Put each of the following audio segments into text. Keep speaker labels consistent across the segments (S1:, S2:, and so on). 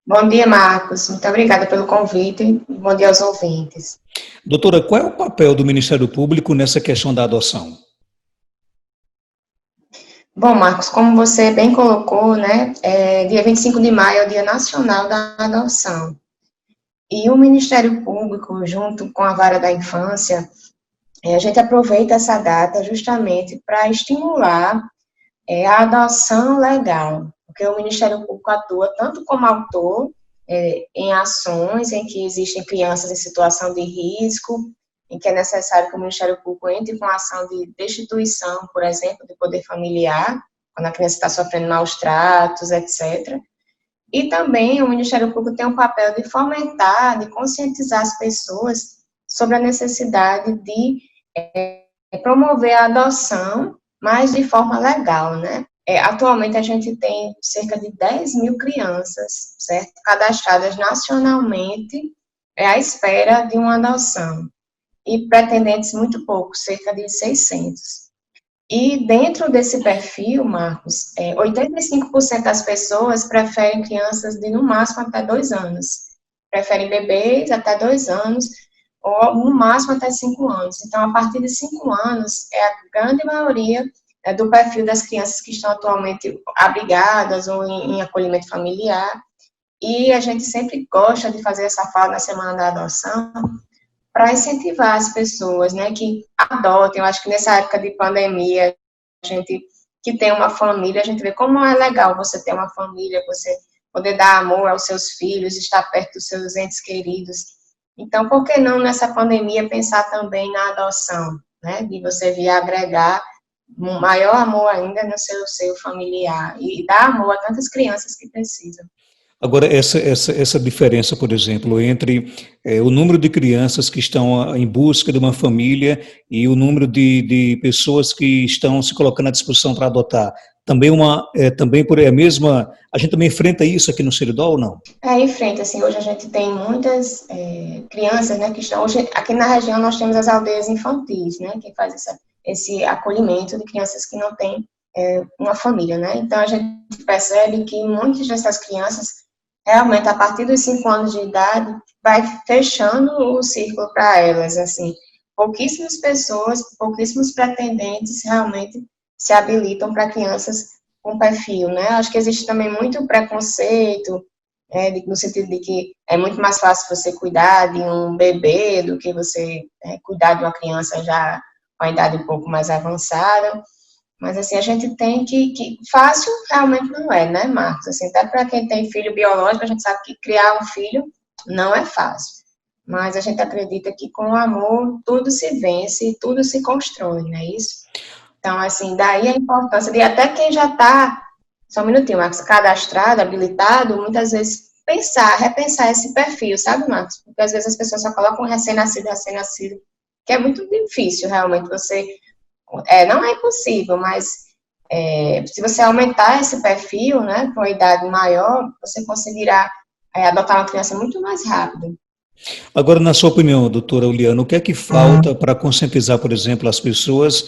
S1: Bom dia, Marcos. Muito obrigada pelo convite e bom dia aos ouvintes.
S2: Doutora, qual é o papel do Ministério Público nessa questão da adoção?
S1: Bom, Marcos, como você bem colocou, né, dia 25 de maio é o Dia Nacional da Adoção. E o Ministério Público, junto com a Vara da Infância, a gente aproveita essa data justamente para estimular a adoção legal, porque o Ministério Público atua tanto como autor em ações em que existem crianças em situação de risco, em que é necessário que o Ministério Público entre com ação de destituição, por exemplo, do poder familiar, quando a criança está sofrendo maus tratos, etc. E também o Ministério Público tem um papel de fomentar, de conscientizar as pessoas sobre a necessidade de promover a adoção, mas de forma legal, né? Atualmente a gente tem cerca de 10 mil crianças, certo? Cadastradas nacionalmente à espera de uma adoção. E pretendentes muito poucos, cerca de 600. E dentro desse perfil, Marcos, 85% das pessoas preferem crianças de no máximo até 2 anos. Preferem bebês até 2 anos, ou no máximo até 5 anos. Então, a partir de 5 anos, é a grande maioria do perfil das crianças que estão atualmente abrigadas ou em acolhimento familiar. E a gente sempre gosta de fazer essa fala na Semana da Adoção, para incentivar as pessoas, né, que adotem. Eu acho que nessa época de pandemia, a gente que tem uma família, a gente vê como é legal você ter uma família, você poder dar amor aos seus filhos, estar perto dos seus entes queridos. Então, por que não nessa pandemia pensar também na adoção, né, de você vir agregar um maior amor ainda no seu seio familiar e dar amor a tantas crianças que precisam.
S2: Agora, essa diferença, por exemplo, entre o número de crianças que estão em busca de uma família e o número de pessoas que estão se colocando à disposição para adotar, também também por a mesma, a gente também enfrenta isso aqui no Seridó ou não?
S1: Em frente, assim, hoje a gente tem muitas crianças, né, que estão, hoje, aqui na região nós temos as aldeias infantis, né, que faz esse acolhimento de crianças que não têm uma família, né, então a gente percebe que muitas dessas crianças, realmente, a partir dos 5 anos de idade, vai fechando o círculo para elas, assim, pouquíssimas pessoas, pouquíssimos pretendentes realmente se habilitam para crianças com perfil, né, acho que existe também muito preconceito, no sentido de que é muito mais fácil você cuidar de um bebê do que você cuidar de uma criança já com a idade um pouco mais avançada. Mas, assim, a gente tem que fácil realmente não é, né, Marcos? Assim, até para quem tem filho biológico, a gente sabe que criar um filho não é fácil. Mas a gente acredita que com o amor tudo se vence e tudo se constrói, não é isso? Então, assim, daí a importância de até quem já está, só um minutinho, Marcos, cadastrado, habilitado, muitas vezes pensar, repensar esse perfil, sabe, Marcos? Porque às vezes as pessoas só colocam recém-nascido, que é muito difícil, realmente, você, não é impossível, mas se você aumentar esse perfil, né, para uma idade maior, você conseguirá adotar uma criança muito mais rápido.
S2: Agora, na sua opinião, doutora Uliana, o que é que falta para conscientizar, por exemplo, as pessoas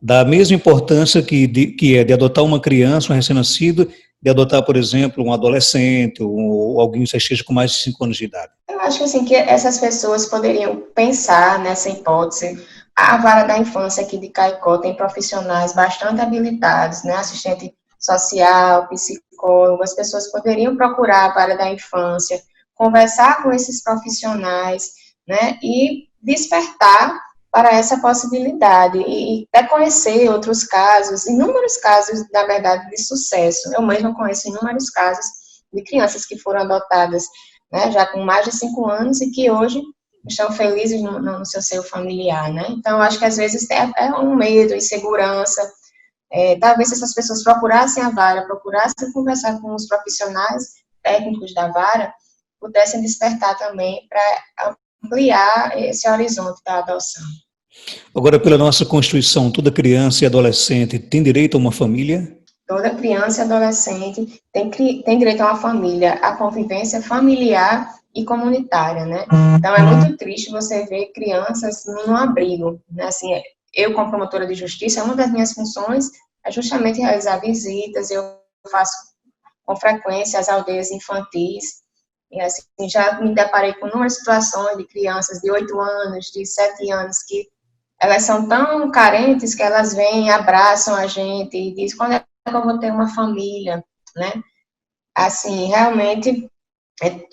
S2: da mesma importância que é de adotar uma criança, um recém-nascido, de adotar, por exemplo, um adolescente ou alguém que esteja com mais de 5 anos de idade?
S1: Eu acho assim, que essas pessoas poderiam pensar nessa hipótese. A vara da infância aqui de Caicó tem profissionais bastante habilitados, né? Assistente social, psicólogo, as pessoas poderiam procurar a vara da infância, conversar com esses profissionais, né? E despertar para essa possibilidade e até conhecer outros casos, inúmeros casos, na verdade, de sucesso. Eu mesma conheço inúmeros casos de crianças que foram adotadas, né, já com mais de 5 anos e que hoje estão felizes no seu seio familiar, né? Então, acho que às vezes tem até um medo, insegurança. Talvez se essas pessoas procurassem a vara, procurassem conversar com os profissionais técnicos da vara, pudessem despertar também para ampliar esse horizonte da adoção.
S2: Agora, pela nossa Constituição, toda criança e adolescente tem direito a uma família?
S1: Toda criança e adolescente tem direito a uma família, a convivência familiar e comunitária, né? Então, é muito triste você ver crianças num abrigo, né? Assim, eu, como promotora de justiça, uma das minhas funções é justamente realizar visitas, eu faço com frequência as aldeias infantis, e assim, já me deparei com inúmeras situações de crianças de 8 anos, de 7 anos, que elas são tão carentes que elas vêm, abraçam a gente e dizem, quando é que eu vou ter uma família, né? Assim, realmente,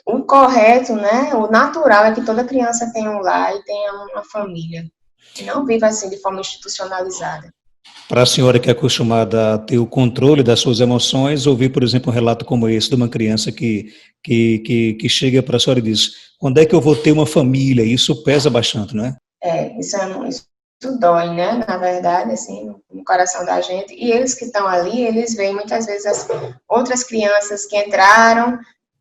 S1: o correto, né, o natural é que toda criança tenha um lar e tenha uma família, e não viva assim de forma institucionalizada.
S2: Para a senhora que é acostumada a ter o controle das suas emoções, ouvir, por exemplo, um relato como esse de uma criança que chega para a senhora e diz: quando é que eu vou ter uma família? Isso pesa bastante, não é?
S1: Isso dói, né, na verdade, assim, no coração da gente, e eles que estão ali, eles veem muitas vezes as outras crianças que entraram,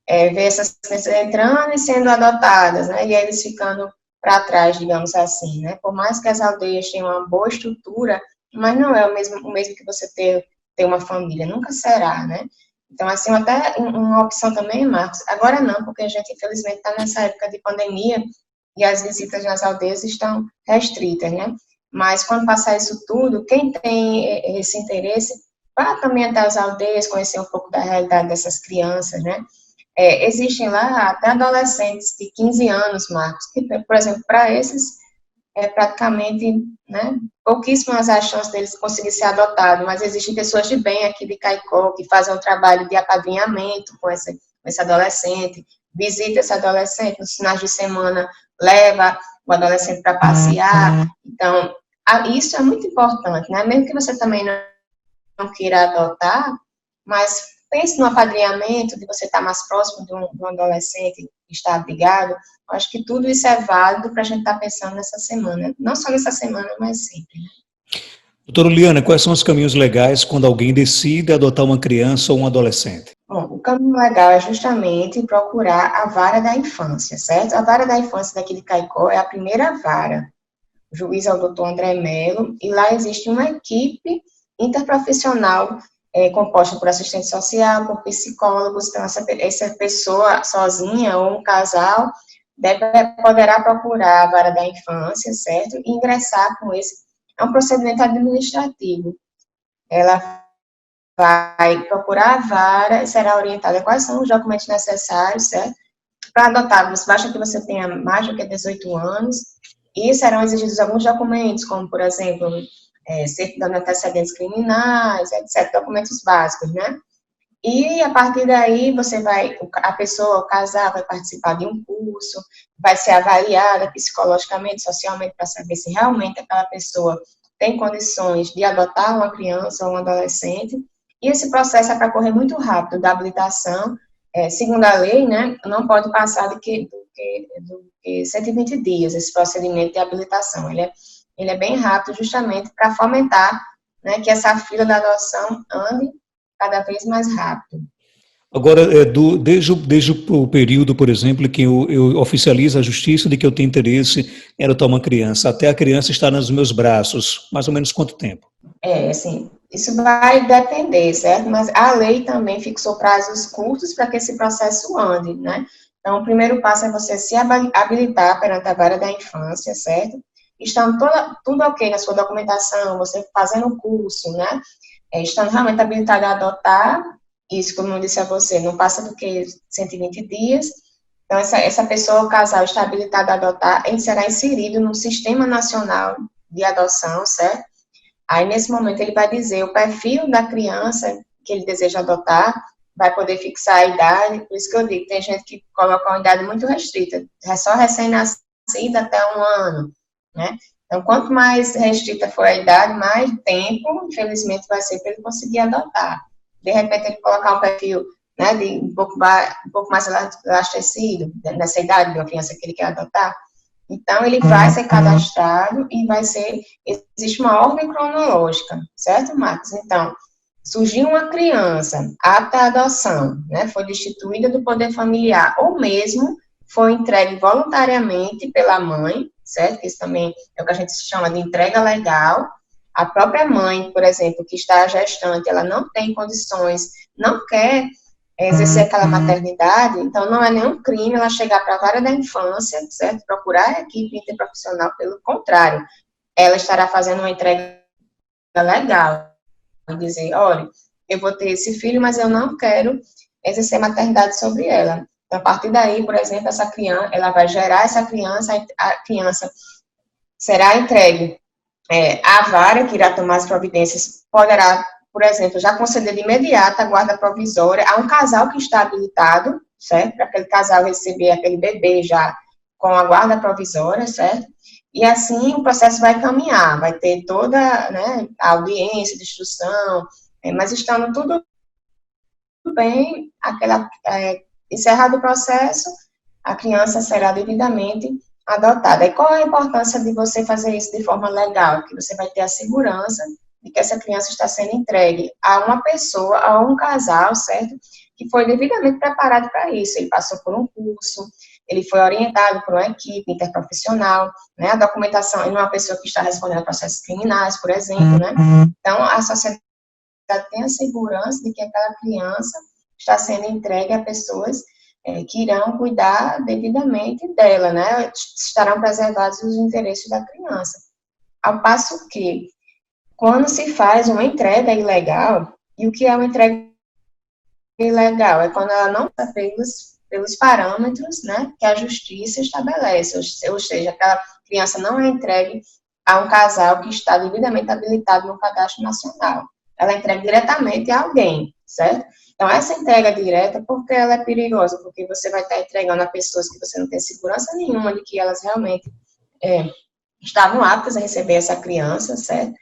S1: ver essas crianças entrando e sendo adotadas, né, e eles ficando para trás, digamos assim, né, por mais que as aldeias tenham uma boa estrutura, mas não é o mesmo que você ter uma família, nunca será, né. Então, assim, até uma opção também, Marcos, agora não, porque a gente, infelizmente, está nessa época de pandemia, e as visitas nas aldeias estão restritas, né? Mas quando passar isso tudo, quem tem esse interesse, vá também até as aldeias, conhecer um pouco da realidade dessas crianças, né? Existem lá até adolescentes de 15 anos, Marcos, que, por exemplo, para esses, praticamente, né, pouquíssimas as chances deles conseguirem ser adotados, mas existem pessoas de bem aqui de Caicó que fazem um trabalho de apadrinhamento com esse adolescente, visita esse adolescente nos finais de semana, leva o adolescente para passear. Então, isso é muito importante, né? Mesmo que você também não queira adotar, mas pense no apadrinhamento, de você estar mais próximo de um adolescente que está abrigado. Eu acho que tudo isso é válido para a gente estar pensando nessa semana. Não só nessa semana, mas sempre.
S2: Doutora Liana, quais são os caminhos legais quando alguém decide adotar uma criança ou um adolescente?
S1: Bom, o caminho legal é justamente procurar a vara da infância, certo? A vara da infância daqui de Caicó é a primeira vara. O juiz é o doutor André Melo, e lá existe uma equipe interprofissional composta por assistente social, por psicólogos. Então, essa pessoa sozinha ou um casal poderá procurar a vara da infância, certo? E ingressar com esse. É um procedimento administrativo. Ela vai procurar a vara e será orientada quais são os documentos necessários, certo? Para adotar, basta que você tenha mais do que 18 anos, e serão exigidos alguns documentos, como, por exemplo, certidão de antecedentes criminais, etc., documentos básicos, né? E, a partir daí, a pessoa, o casal, vai participar de um curso, vai ser avaliada psicologicamente, socialmente, para saber se realmente aquela pessoa tem condições de adotar uma criança ou um adolescente, e esse processo é para correr muito rápido, da habilitação, segundo a lei, né, não pode passar do que 120 dias, esse procedimento de habilitação. Ele é bem rápido, justamente para fomentar, né, que essa fila da adoção ande cada vez mais rápido.
S2: Agora, desde o período, por exemplo, que eu oficializo a justiça de que eu tenho interesse em adotar uma criança, até a criança estar nos meus braços, mais ou menos quanto tempo?
S1: Assim, isso vai depender, certo? Mas a lei também fixou prazos curtos para que esse processo ande, né? Então, o primeiro passo é você se habilitar perante a vara da infância, certo? Estando tudo ok na sua documentação, você fazendo o curso, né? Estando realmente habilitado a adotar, isso, como eu disse a você, não passa do que 120 dias. Então, essa pessoa, o casal, está habilitado a adotar, ele será inserido no Sistema Nacional de Adoção, certo? Aí, nesse momento, ele vai dizer o perfil da criança que ele deseja adotar, vai poder fixar a idade, por isso que eu digo, tem gente que coloca uma idade muito restrita, é só recém-nascida até 1 ano, né? Então, quanto mais restrita for a idade, mais tempo, infelizmente, vai ser para ele conseguir adotar. De repente, ele colocar um perfil, né, de um pouco mais elastecido, nessa idade de uma criança que ele quer adotar, então, ele vai ser cadastrado e existe uma ordem cronológica, certo, Marcos? Então, surgiu uma criança apta à adoção, né, foi destituída do poder familiar, ou mesmo foi entregue voluntariamente pela mãe, certo? Isso também é o que a gente chama de entrega legal. A própria mãe, por exemplo, que está gestante, ela não tem condições, não quer exercer aquela maternidade, então não é nenhum crime ela chegar para a vara da infância, certo? Procurar a equipe interprofissional, pelo contrário, ela estará fazendo uma entrega legal, e dizer, olha, eu vou ter esse filho, mas eu não quero exercer maternidade sobre ela. Então, a partir daí, por exemplo, essa criança, ela vai gerar essa criança, a criança será entregue à vara, que irá tomar as providências, poderá, por exemplo, já conceder de imediato a guarda provisória a um casal que está habilitado, certo? Para aquele casal receber aquele bebê já com a guarda provisória, certo? E assim o processo vai caminhar, vai ter toda, né, a audiência de instrução, mas estando tudo bem, encerrado o processo, a criança será devidamente adotada. E qual a importância de você fazer isso de forma legal? Que você vai ter a segurança de que essa criança está sendo entregue a uma pessoa, a um casal, certo? Que foi devidamente preparado para isso. Ele passou por um curso, ele foi orientado por uma equipe interprofissional, né? A documentação, ele não é uma pessoa que está respondendo a processos criminais, por exemplo, né? Então, a sociedade tem a segurança de que aquela criança está sendo entregue a pessoas que irão cuidar devidamente dela, né? Estarão preservados os interesses da criança. Ao passo que, quando se faz uma entrega ilegal, e o que é uma entrega ilegal? É quando ela não está pelos parâmetros, né, que a justiça estabelece, ou seja, aquela criança não é entregue a um casal que está devidamente habilitado no cadastro nacional. Ela é entregue diretamente a alguém, certo? Então, essa entrega direta, por que ela é perigosa? Porque você vai estar entregando a pessoas que você não tem segurança nenhuma de que elas realmente estavam aptas a receber essa criança, certo?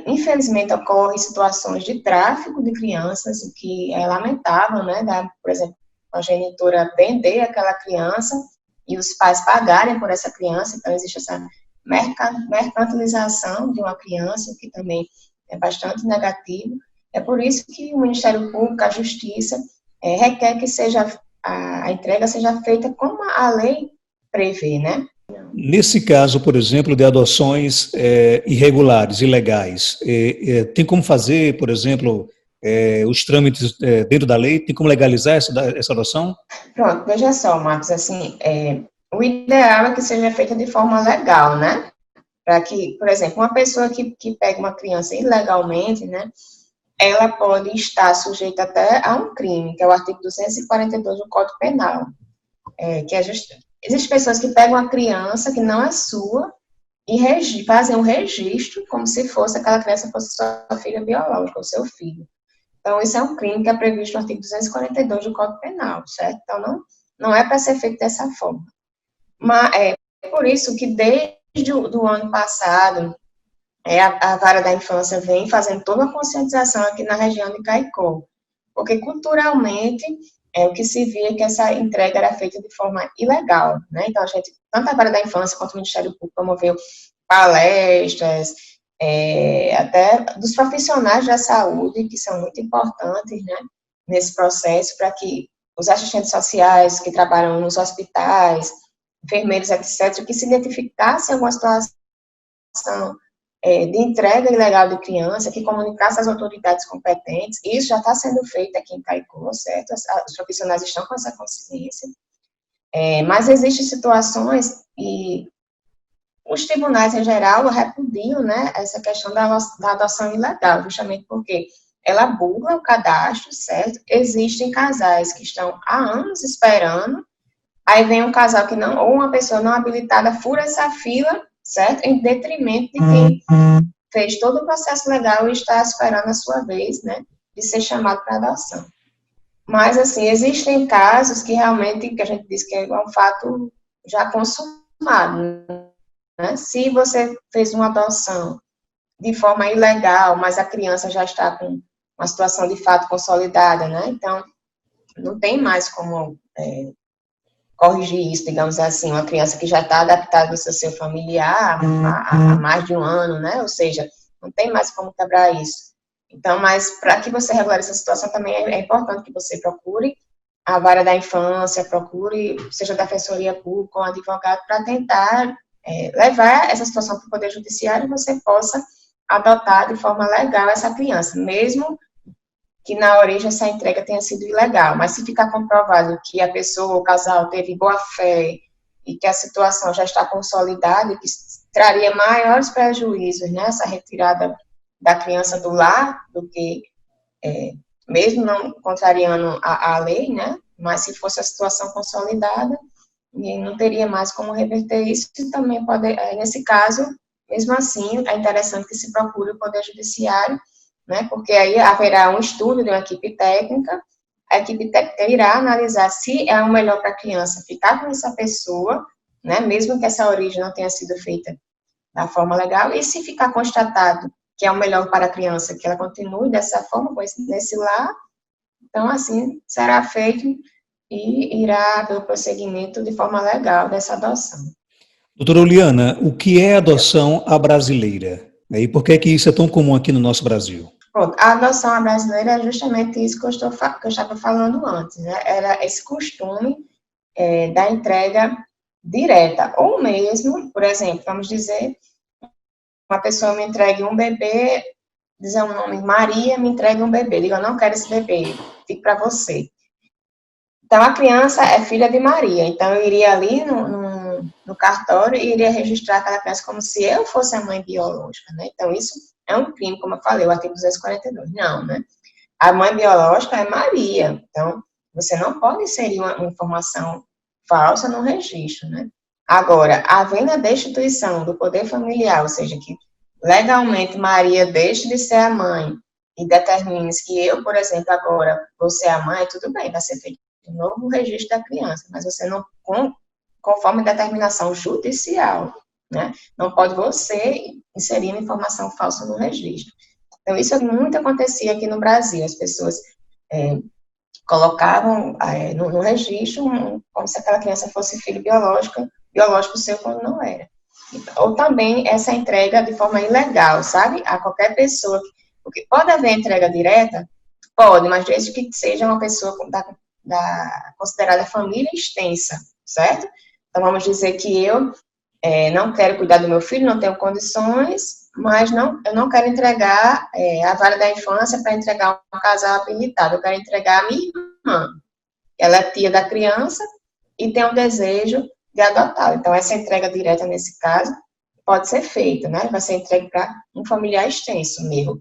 S1: Infelizmente, ocorrem situações de tráfico de crianças, o que é lamentável, né? Por exemplo, a genitora vender aquela criança e os pais pagarem por essa criança, então existe essa mercantilização de uma criança, o que também é bastante negativo. É por isso que o Ministério Público, a Justiça, requer que a entrega seja feita como a lei prevê, né?
S2: Nesse caso, por exemplo, de adoções irregulares, ilegais, tem como fazer, por exemplo, os trâmites dentro da lei? Tem como legalizar essa adoção?
S1: Pronto, veja só, Marcos, assim, o ideal é que seja feita de forma legal, né? Para que, por exemplo, uma pessoa que pega uma criança ilegalmente, né, ela pode estar sujeita até a um crime, que é o artigo 242 do Código Penal, que é existem pessoas que pegam uma criança que não é sua e fazem um registro como se fosse aquela criança fosse sua filha biológica, ou seu filho. Então, isso é um crime que é previsto no artigo 242 do Código Penal, certo? Então, não é para ser feito dessa forma. Mas é por isso que desde o ano passado, a Vara da Infância vem fazendo toda a conscientização aqui na região de Caicó, porque culturalmente o que se via é que essa entrega era feita de forma ilegal, né? Então, tanto a Vara da Infância quanto o Ministério Público promoveu palestras, até dos profissionais da saúde, que são muito importantes, né, nesse processo, para que os assistentes sociais que trabalham nos hospitais, enfermeiros, etc., que se identificassem alguma situação de entrega ilegal de criança, que comunicasse às autoridades competentes. Isso já está sendo feito aqui em Caicó, certo? Os profissionais estão com essa consciência. Mas existem situações e os tribunais, em geral, repudiam, né, essa questão da adoção ilegal, justamente porque ela burla o cadastro, certo? Existem casais que estão há anos esperando, aí vem um casal que não, ou uma pessoa não habilitada fura essa fila, certo? Em detrimento de quem fez todo o processo legal e está esperando a sua vez, né, de ser chamado para adoção. Mas, assim, existem casos que realmente, que a gente diz que é um fato já consumado, né? Se você fez uma adoção de forma ilegal, mas a criança já está com uma situação de fato consolidada, né? Então, não tem mais como corrigir isso, digamos assim, uma criança que já está adaptada ao seu familiar há mais de um ano, né? Ou seja, não tem mais como quebrar isso. Então, mas para que você regularize essa situação também é importante que você procure a vara da infância, procure, seja a defensoria pública ou um advogado, para tentar levar essa situação para o Poder Judiciário e você possa adotar de forma legal essa criança, mesmo que na origem essa entrega tenha sido ilegal, mas se ficar comprovado que a pessoa, o casal, teve boa fé e que a situação já está consolidada e que traria maiores prejuízos, né, essa retirada da criança do lar, do que mesmo não contrariando a lei, né? Mas se fosse a situação consolidada, e não teria mais como reverter isso, e também pode, nesse caso, mesmo assim, é interessante que se procure o Poder Judiciário, né? Porque aí haverá um estudo de uma equipe técnica, a equipe técnica irá analisar se é o melhor para a criança ficar com essa pessoa, né? Mesmo que essa origem não tenha sido feita da forma legal, e se ficar constatado que é o melhor para a criança, que ela continue dessa forma, nesse lar, então, assim, será feito e irá haver o prosseguimento de forma legal dessa adoção.
S2: Doutora Oliana, o que é adoção à brasileira? E por que é que isso é tão comum aqui no nosso Brasil?
S1: Pronto, a adoção à brasileira é justamente isso que eu estava falando antes, né? Era esse costume da entrega direta, ou mesmo, por exemplo, vamos dizer, uma pessoa me entregue um bebê, dizer um nome, Maria, me entregue um bebê, diga, eu não quero esse bebê, fique para você. Então, a criança é filha de Maria, então eu iria ali no cartório e iria registrar aquela criança como se eu fosse a mãe biológica, né? Então, isso é um crime, como eu falei, o artigo 242. Não, né? A mãe biológica é Maria, então você não pode inserir uma informação falsa no registro, né? Agora, havendo a destituição do poder familiar, ou seja, que legalmente Maria deixe de ser a mãe e determine que eu, por exemplo, agora vou ser a mãe, tudo bem, vai ser feito um novo registro da criança, mas você não, conforme determinação judicial, né? Não pode você inserir uma informação falsa no registro. Então, isso muito acontecia aqui no Brasil, as pessoas colocavam no registro como se aquela criança fosse filho biológico seu quando não era. Ou também essa entrega de forma ilegal, sabe? A qualquer pessoa. Porque pode haver entrega direta? Pode, mas desde que seja uma pessoa considerada família extensa, certo? Então, vamos dizer que eu não quero cuidar do meu filho, não tenho condições, mas eu não quero entregar a vara da infância para entregar um casal habilitado, eu quero entregar a minha irmã. Ela é tia da criança e tem um desejo de adotá-la. Então, essa entrega direta, nesse caso, pode ser feita, né? Vai ser entregue para um familiar extenso meu.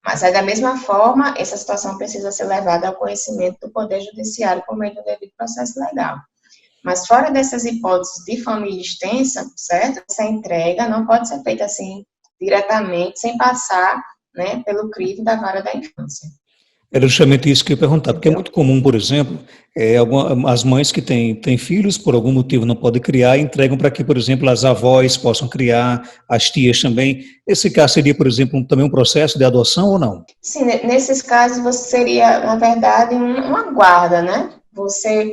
S1: Mas, da mesma forma, essa situação precisa ser levada ao conhecimento do Poder Judiciário por meio do devido processo legal. Mas, fora dessas hipóteses de família extensa, certo? Essa entrega não pode ser feita assim, diretamente, sem passar, né, pelo crivo da vara da infância.
S2: Era justamente isso que eu ia perguntar, porque é muito comum, por exemplo, as mães que têm filhos, por algum motivo não podem criar, entregam para que, por exemplo, as avós possam criar, as tias também. Esse caso seria, por exemplo, também um processo de adoção ou não?
S1: Sim, nesses casos você seria, na verdade, uma guarda, né? Você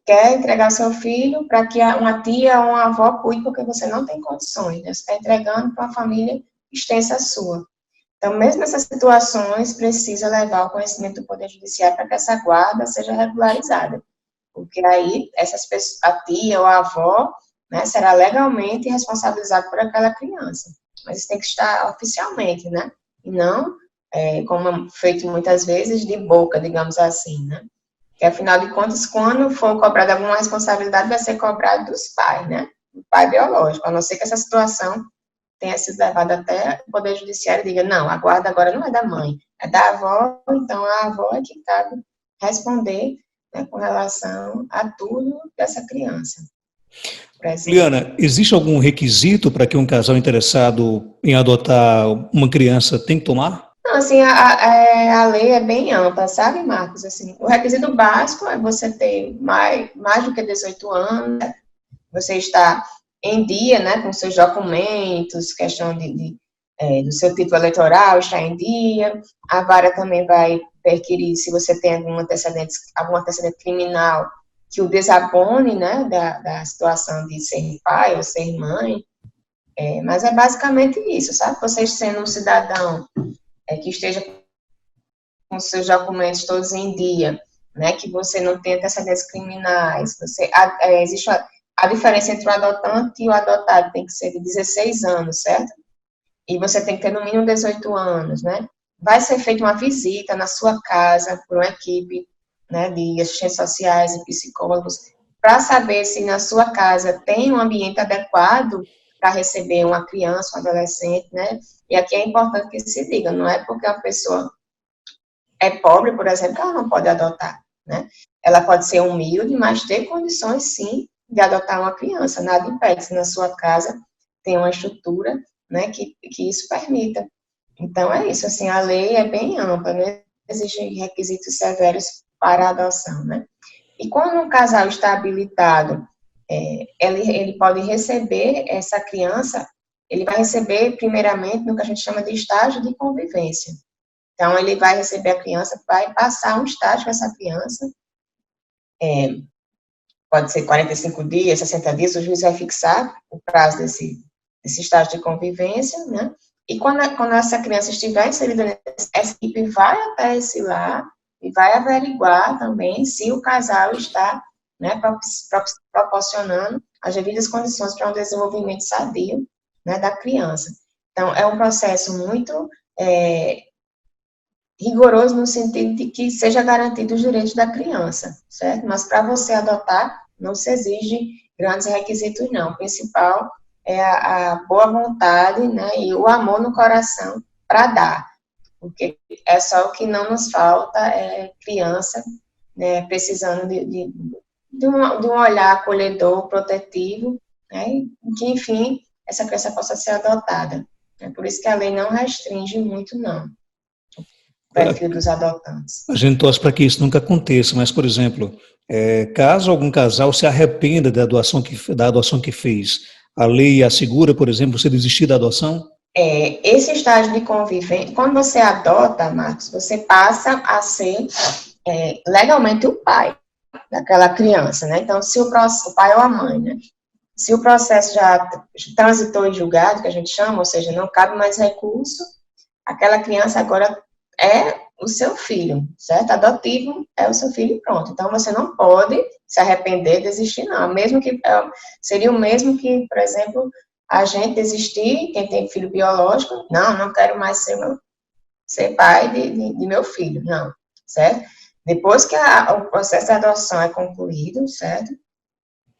S1: quer entregar seu filho para que uma tia ou uma avó cuide, porque você não tem condições, né? Você está entregando para uma família extensa sua. Então, mesmo essas situações, precisa levar ao conhecimento do Poder Judiciário para que essa guarda seja regularizada. Porque aí, a tia ou a avó, né, será legalmente responsabilizada por aquela criança. Mas isso tem que estar oficialmente, né? E não, como é feito muitas vezes, de boca, digamos assim, né? Que, afinal de contas, quando for cobrada alguma responsabilidade, vai ser cobrado dos pais, né? Do pai biológico, a não ser que essa situação tenha sido levada até o Poder Judiciário e diga, não, a guarda agora não é da mãe, é da avó, então a avó é que cabe responder, né, com relação a tudo dessa criança.
S2: Juliana, existe algum requisito para que um casal interessado em adotar uma criança tem que tomar?
S1: Não, assim, a lei é bem ampla, sabe, Marcos? Assim, o requisito básico é você ter mais do que 18 anos, você está em dia, né, com seus documentos, questão do seu título eleitoral está em dia, a vara também vai perquirir se você tem algum antecedente criminal que o desabone, né, da situação de ser pai ou ser mãe, mas é basicamente isso, sabe? Você sendo um cidadão que esteja com seus documentos todos em dia, né, que você não tenha antecedentes criminais, existe a diferença entre o adotante e o adotado tem que ser de 16 anos, certo? E você tem que ter no mínimo 18 anos, né? Vai ser feita uma visita na sua casa por uma equipe, né, de assistentes sociais e psicólogos para saber se na sua casa tem um ambiente adequado para receber uma criança, um adolescente, né? E aqui é importante que se diga, não é porque a pessoa é pobre, por exemplo, ela não pode adotar, né? Ela pode ser humilde, mas ter condições, sim, de adotar uma criança. Nada impede, se na sua casa tem uma estrutura, né, que isso permita. Então, é isso, assim, a lei é bem ampla, não existem requisitos severos para a adoção, né? E quando um casal está habilitado, ele pode receber essa criança, ele vai receber, primeiramente, no que a gente chama de estágio de convivência. Então, ele vai receber a criança, vai passar um estágio com essa criança, pode ser 45 dias, 60 dias, o juiz vai fixar o prazo desse estágio de convivência, né? E quando essa criança estiver inserida essa equipe vai até esse lar e vai averiguar também se o casal está, né, proporcionando as devidas condições para um desenvolvimento sadio, né, da criança. Então, é um processo muito rigoroso no sentido de que seja garantido os direitos da criança, certo? Mas para você adotar, não se exige grandes requisitos, não. O principal é a boa vontade, né, e o amor no coração para dar, porque é só o que não nos falta, é criança, né, precisando de um olhar acolhedor, protetivo, né, e que, enfim, essa criança possa ser adotada. É por isso que a lei não restringe muito, não, o perfil dos adotantes.
S2: A gente torce para que isso nunca aconteça, mas, por exemplo, caso algum casal se arrependa da adoção que fez, a lei assegura, por exemplo, você desistir da adoção?
S1: Esse estágio de convivência, quando você adota, Marcos, você passa a ser legalmente o pai daquela criança, né? Então, se o pai ou a mãe, né? Se o processo já transitou em julgado, que a gente chama, ou seja, não cabe mais recurso, aquela criança agora é o seu filho, certo? Adotivo é o seu filho e pronto. Então, você não pode se arrepender, desistir, não. Mesmo que, seria o mesmo que, por exemplo, a gente desistir, quem tem filho biológico, não quero mais ser pai de meu filho, não, certo? Depois que o processo de adoção é concluído, certo?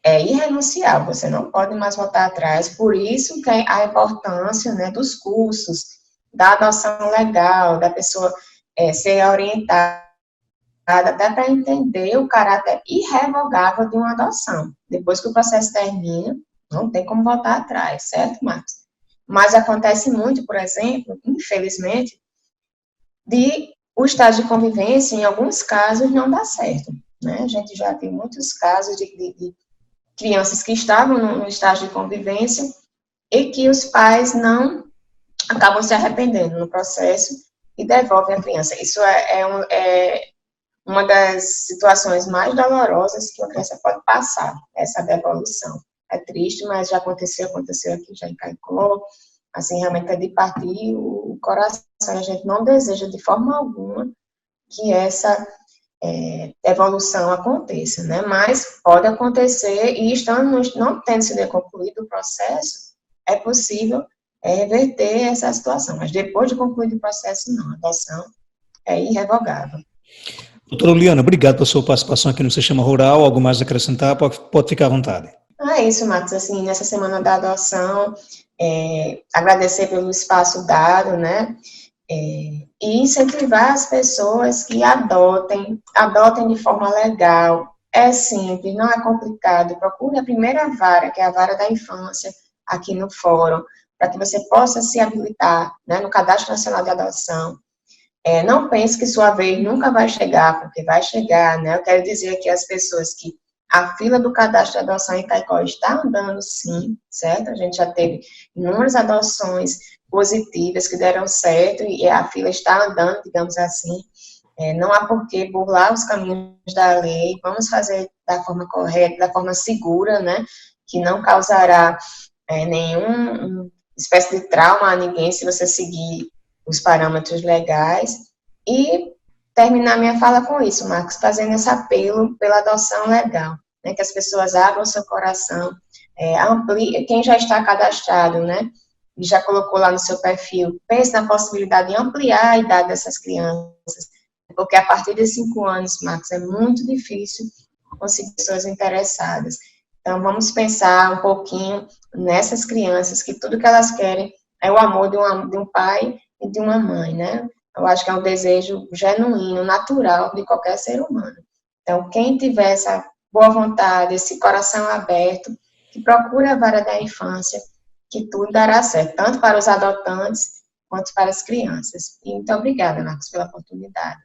S1: É irrenunciável, você não pode mais voltar atrás, por isso que a importância, né, dos cursos, da adoção legal, da pessoa ser orientada, até para entender o caráter irrevogável de uma adoção. Depois que o processo termina, não tem como voltar atrás, certo, Marcos? Mas acontece muito, por exemplo, infelizmente, de o estágio de convivência, em alguns casos, não dá certo, né? A gente já viu muitos casos de crianças que estavam no estágio de convivência e que os pais não acabam se arrependendo no processo e devolvem a criança. Isso é uma das situações mais dolorosas que uma criança pode passar, essa devolução. É triste, mas já aconteceu aqui já em Caicó, assim, realmente é de partir o coração. A gente não deseja de forma alguma que essa evolução aconteça, né? Mas pode acontecer e não tendo sido concluído o processo, é possível reverter essa situação. Mas depois de concluído o processo, não. A adoção é irrevogável.
S2: Doutora Uliana, obrigado pela sua participação aqui no Sistema Rural. Algo mais a acrescentar? Pode ficar à vontade.
S1: É isso, Marcos. Assim, nessa semana da adoção, agradecer pelo espaço dado, né? E incentivar as pessoas que adotem de forma legal. É simples, não é complicado. Procure a primeira vara, que é a vara da infância, aqui no fórum, para que você possa se habilitar, né, no Cadastro Nacional de Adoção. Não pense que sua vez nunca vai chegar, porque vai chegar, né? Eu quero dizer aqui às pessoas que a fila do cadastro de adoção em Caicó está andando sim, certo? A gente já teve inúmeras adoções positivas que deram certo e a fila está andando, digamos assim. Não há por que burlar os caminhos da lei, vamos fazer da forma correta, da forma segura, né? Que não causará nenhuma espécie de trauma a ninguém se você seguir os parâmetros legais, e terminar minha fala com isso, Marcos, fazendo esse apelo pela adoção legal, né, que as pessoas abram seu coração, amplie, quem já está cadastrado, né, e já colocou lá no seu perfil, pense na possibilidade de ampliar a idade dessas crianças, porque a partir de 5 anos, Marcos, é muito difícil conseguir pessoas interessadas. Então, vamos pensar um pouquinho nessas crianças, que tudo que elas querem é o amor de um pai e de uma mãe, né? Eu acho que é um desejo genuíno, natural de qualquer ser humano. Então, quem tiver essa boa vontade, esse coração aberto, que procure a vara da infância, que tudo dará certo, tanto para os adotantes quanto para as crianças. E muito obrigada, Marcos, pela oportunidade.